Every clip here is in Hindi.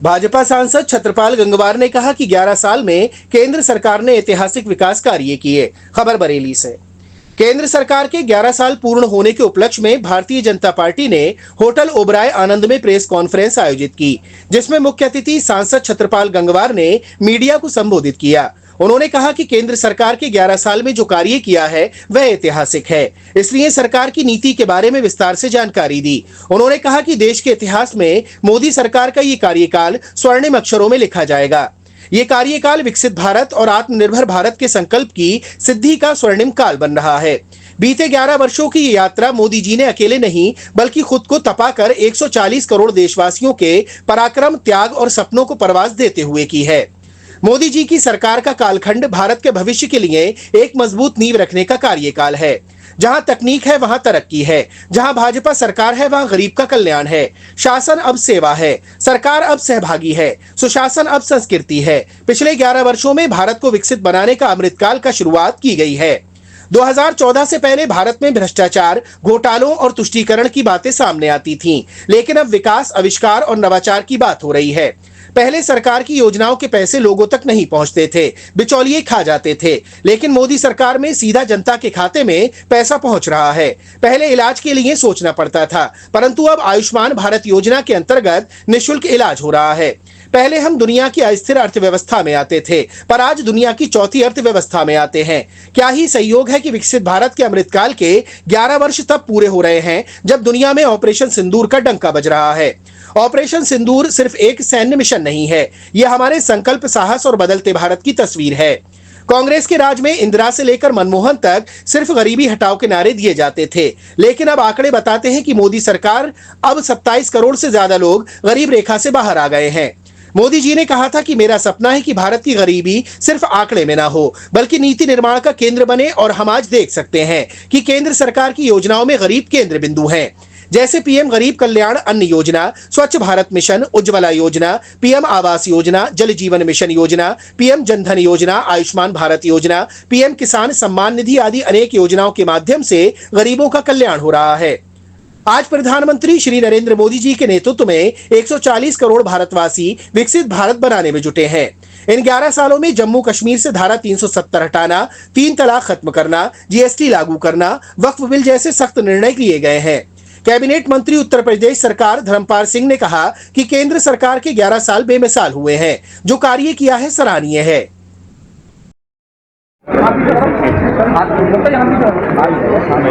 भाजपा सांसद छत्रपाल गंगवार ने कहा कि 11 साल में केंद्र सरकार ने ऐतिहासिक विकास कार्य किए। खबर बरेली से। केंद्र सरकार के 11 साल पूर्ण होने के उपलक्ष्य में भारतीय जनता पार्टी ने होटल ओबराय आनंद में प्रेस कॉन्फ्रेंस आयोजित की, जिसमें मुख्य अतिथि सांसद छत्रपाल गंगवार ने मीडिया को संबोधित किया। उन्होंने कहा कि केंद्र सरकार के 11 साल में जो कार्य किया है वह ऐतिहासिक है, इसलिए सरकार की नीति के बारे में विस्तार से जानकारी दी। उन्होंने कहा कि देश के इतिहास में मोदी सरकार का ये कार्यकाल स्वर्णिम अक्षरों में लिखा जाएगा। ये कार्यकाल विकसित भारत और आत्मनिर्भर भारत के संकल्प की सिद्धि का स्वर्णिम काल बन रहा है। बीते 11 वर्षों की ये यात्रा मोदी जी ने अकेले नहीं बल्कि खुद को तपाकर 140 करोड़ देशवासियों के पराक्रम, त्याग और सपनों को परवाज देते हुए की है। मोदी जी की सरकार का कालखंड भारत के भविष्य के लिए एक मजबूत नींव रखने का कार्यकाल है। जहां तकनीक है वहां तरक्की है, जहां भाजपा सरकार है वहां गरीब का कल्याण है। शासन अब सेवा है, सरकार अब सहभागी है, सुशासन अब संस्कृति है। पिछले 11 वर्षों में भारत को विकसित बनाने का अमृतकाल का शुरुआत की गई है। 2014 से पहले भारत में भ्रष्टाचार, घोटालों और तुष्टीकरण की बातें सामने आती थीं, लेकिन अब विकास, आविष्कार और नवाचार की बात हो रही है। पहले सरकार की योजनाओं के पैसे लोगों तक नहीं पहुंचते थे, बिचौलिए खा जाते थे, लेकिन मोदी सरकार में सीधा जनता के खाते में पैसा पहुंच रहा है। पहले इलाज के लिए सोचना पड़ता था, परंतु अब आयुष्मान भारत योजना के अंतर्गत निःशुल्क इलाज हो रहा है। पहले हम दुनिया की अस्थिर अर्थव्यवस्था में आते थे, पर आज दुनिया की चौथी अर्थव्यवस्था में आते हैं। क्या ही संयोग है कि विकसित भारत के अमृतकाल के 11 वर्ष तब पूरे हो रहे हैं जब दुनिया में ऑपरेशन सिंदूर का डंका बज रहा है। ऑपरेशन सिंदूर सिर्फ एक सैन्य मिशन नहीं है, यह हमारे संकल्प, साहस और बदलते भारत की तस्वीर है। कांग्रेस के राज में इंदिरा से लेकर मनमोहन तक सिर्फ गरीबी हटाओ के नारे दिए जाते थे, लेकिन अब आंकड़े बताते हैं कि मोदी सरकार अब 27 करोड़ से ज्यादा लोग गरीब रेखा से बाहर आ गए हैं। मोदी जी ने कहा था कि मेरा सपना है कि भारत की गरीबी सिर्फ आंकड़े में ना हो, बल्कि नीति निर्माण का केंद्र बने। और हम आज देख सकते हैं कि केंद्र सरकार की योजनाओं में गरीब केंद्र बिंदु हैं, जैसे पीएम गरीब कल्याण अन्न योजना, स्वच्छ भारत मिशन, उज्ज्वला योजना, पीएम आवास योजना, जल जीवन मिशन योजना, पीएम जनधन योजना, आयुष्मान भारत योजना, पीएम किसान सम्मान निधि आदि अनेक योजनाओं के माध्यम से गरीबों का कल्याण हो रहा है। आज प्रधानमंत्री श्री नरेंद्र मोदी जी के नेतृत्व में 140 करोड़ भारतवासी विकसित भारत बनाने में जुटे हैं। इन 11 सालों में जम्मू कश्मीर से धारा 370 हटाना, 3 तलाक खत्म करना, जीएसटी लागू करना, वक्फ बिल जैसे सख्त निर्णय लिए गए हैं। कैबिनेट मंत्री उत्तर प्रदेश सरकार धर्मपाल सिंह ने कहा कि केंद्र सरकार के 11 साल बेमिसाल हुए हैं। जो कार्य किया है सराहनीय है।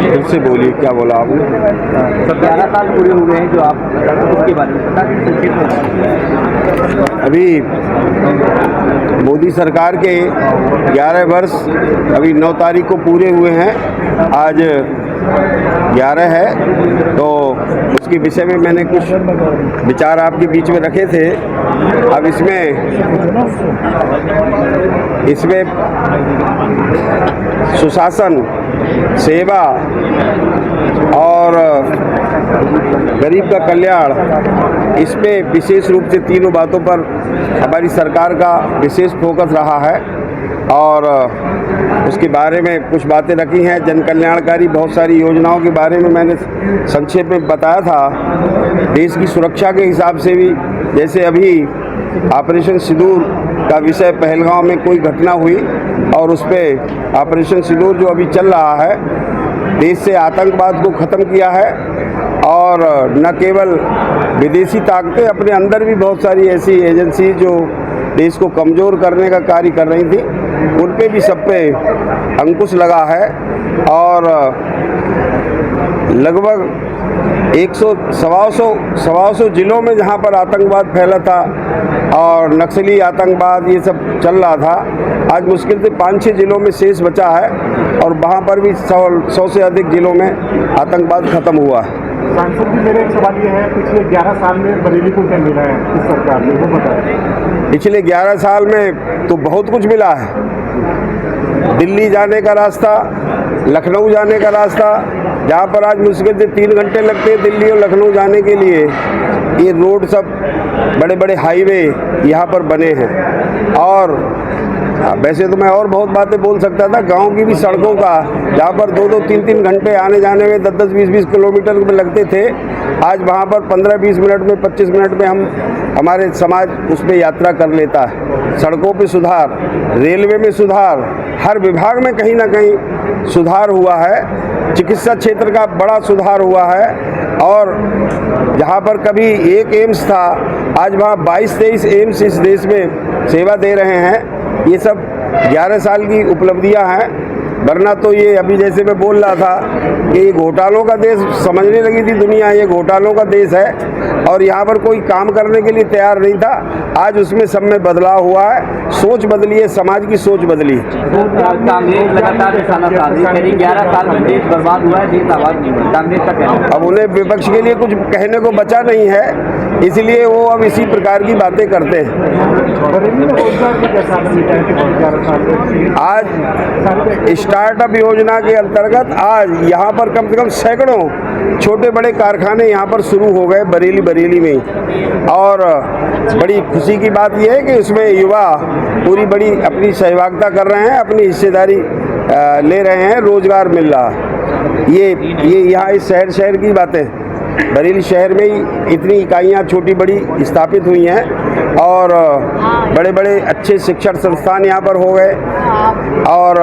फिर से बोलिए, क्या बोला आपने? 11 साल पूरे हुए हैं जो आप उसके बारे में बता दीजिए। अभी मोदी सरकार के 11 वर्ष अभी 9 तारीख को पूरे हुए हैं। आज 11 है, तो उसके विषय में मैंने कुछ विचार आपके बीच में रखे थे। अब इसमें सुशासन, सेवा और गरीब का कल्याण, इस पे विशेष रूप से तीनों बातों पर हमारी सरकार का विशेष फोकस रहा है और उसके बारे में कुछ बातें रखी हैं। जन कल्याणकारी बहुत सारी योजनाओं के बारे में मैंने संक्षेप में बताया था। देश की सुरक्षा के हिसाब से भी, जैसे अभी ऑपरेशन सिंदूर का विषय, पहलगांव में कोई घटना हुई और उस पर ऑपरेशन सिंदूर जो अभी चल रहा है, देश से आतंकवाद को ख़त्म किया है। और न केवल विदेशी ताकतें, अपने अंदर भी बहुत सारी ऐसी एजेंसी जो देश को कमज़ोर करने का कार्य कर रही थी, उन पे भी सब पे अंकुश लगा है। और लगभग 100-125 जिलों में जहाँ पर आतंकवाद फैला था और नक्सली आतंकवाद ये सब चल रहा था, आज मुश्किल से 5-6 जिलों में शेष बचा है और वहाँ पर भी 100 से अधिक जिलों में आतंकवाद खत्म हुआ है। सांसद जी, मेरा एक सवाल ये है, पिछले 11 साल में बरेली को क्या मिला है इस सरकार ने, वो बताएं। पिछले 11 साल में तो बहुत कुछ मिला है। दिल्ली जाने का रास्ता, लखनऊ जाने का रास्ता, जहाँ पर आज मुश्किल से 3 घंटे लगते हैं दिल्ली और लखनऊ जाने के लिए, ये रोड सब बड़े बड़े हाईवे यहाँ पर बने हैं। और वैसे तो मैं और बहुत बातें बोल सकता था, गांव की भी सड़कों का, जहाँ पर 2-2, 3-3 घंटे आने जाने में 10-10, 20-20 किलोमीटर में लगते थे, आज वहाँ पर 15-20 मिनट में, 25 मिनट में हमारे समाज उस पर यात्रा कर लेता है। सड़कों पे सुधार, रेलवे में सुधार, हर विभाग में कहीं ना कहीं सुधार हुआ है। चिकित्सा क्षेत्र का बड़ा सुधार हुआ है और जहाँ पर कभी एक एम्स था, आज वहाँ 22-23 एम्स इस देश में सेवा दे रहे हैं। ये सब 11 साल की उपलब्धियाँ हैं। वरना तो ये अभी जैसे मैं बोल रहा था कि ये घोटालों का देश समझने लगी थी दुनिया, ये घोटालों का देश है और यहाँ पर कोई काम करने के लिए तैयार नहीं था। आज उसमें सब में बदलाव हुआ है, सोच बदली है, समाज की सोच बदली है। कांग्रेस लगातार निशाना साधी, करीब 11 साल में देश बर्बाद हुआ है, देश आबाद नहीं हुआ, कांग्रेस का कहना है। अब उन्हें विपक्ष के लिए कुछ कहने को बचा नहीं है, इसलिए वो अब इसी प्रकार की बातें करते हैं। आज स्टार्टअप योजना के अंतर्गत आज यहाँ पर कम से कम सैकड़ों छोटे बड़े कारखाने यहाँ पर शुरू हो गए बरेली में ही। और बड़ी खुशी की बात यह है कि उसमें युवा पूरी बड़ी अपनी सहभागिता कर रहे हैं, अपनी हिस्सेदारी ले रहे हैं, रोजगार मिल रहा है। ये यहाँ इस शहर की बातें, बरेली शहर में ही इतनी इकाइयाँ छोटी बड़ी स्थापित हुई हैं और बड़े बड़े अच्छे शिक्षण संस्थान यहाँ पर हो गए और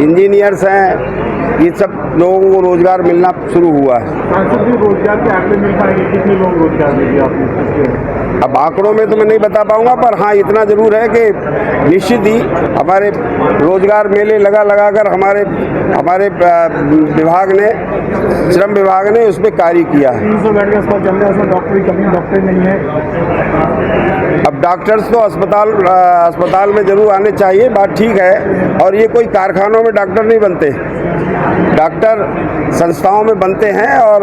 इंजीनियर्स हैं, ये सब लोगों को रोजगार मिलना शुरू हुआ है। रोजगार के आंकड़े मिल पाएंगे, कितने लोग रोजगार देंगे आपको? अब आंकड़ों में तो मैं नहीं बता पाऊंगा, पर हाँ इतना जरूर है कि निश्चित ही हमारे रोजगार मेले लगा कर हमारे विभाग ने, श्रम विभाग ने उस पर कार्य किया है। 300 बेड का अस्पताल चल रहा है, डॉक्टर की कमी, डॉक्टर नहीं है। अब डॉक्टर्स तो अस्पताल में जरूर आने चाहिए, बात ठीक है। और ये कोई कारखानों में डॉक्टर नहीं बनते, डॉक्टर संस्थाओं में बनते हैं और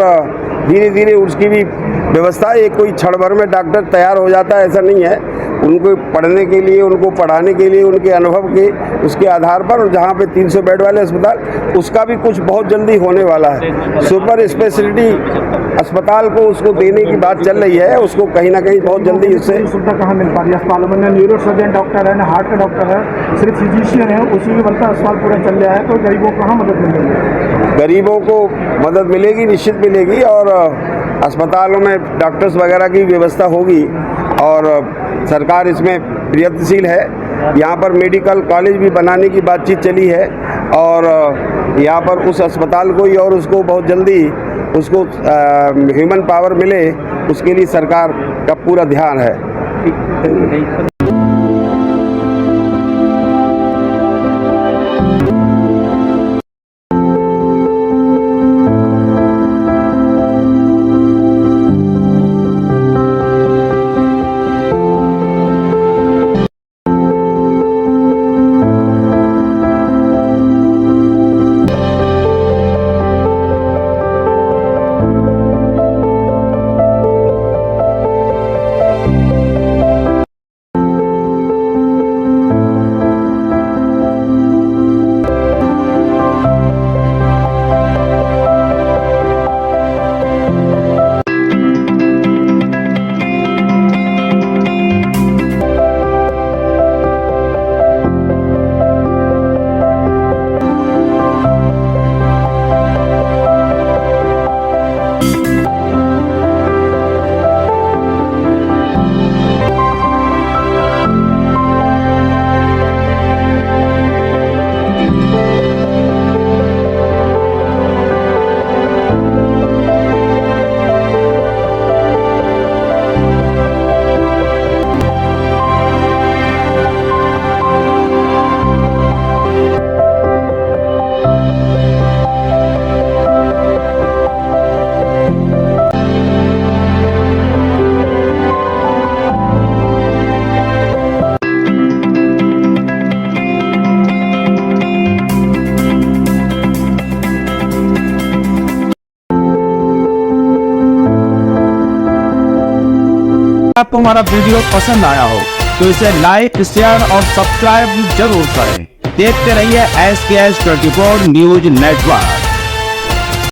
धीरे धीरे उसकी भी व्यवस्था, एक कोई क्षण भर में डॉक्टर तैयार हो जाता है ऐसा नहीं है। उनको पढ़ने के लिए, उनको पढ़ाने के लिए, उनके अनुभव के उसके आधार पर, और जहाँ पे 300 बेड वाले अस्पताल, उसका भी कुछ बहुत जल्दी होने वाला है। सुपर स्पेशलिटी अस्पताल को उसको देने की बात चल रही है, उसको कहीं ना कहीं बहुत जल्दी उससे सुविधा कहाँ मिल पा रही है? अस्पतालों में ना न्यूरो सर्जन डॉक्टर है, ना हार्ट का डॉक्टर है, सिर्फ फिजिशियन है, उसी में बनता अस्पताल पूरा चल रहा है। तो गरीबों को कहाँ मदद मिलेगी? गरीबों को मदद मिलेगी, निश्चित मिलेगी और अस्पतालों में डॉक्टर्स वगैरह की व्यवस्था होगी और सरकार इसमें प्रयत्नशील है। यहाँ पर मेडिकल कॉलेज भी बनाने की बातचीत चली है और यहाँ पर उस अस्पताल को ही और उसको बहुत जल्दी उसको ह्यूमन पावर मिले, उसके लिए सरकार का पूरा ध्यान है। आपको हमारा वीडियो पसंद आया हो तो इसे लाइक, शेयर और सब्सक्राइब जरूर करें। देखते रहिए SKS 24 न्यूज नेटवर्क।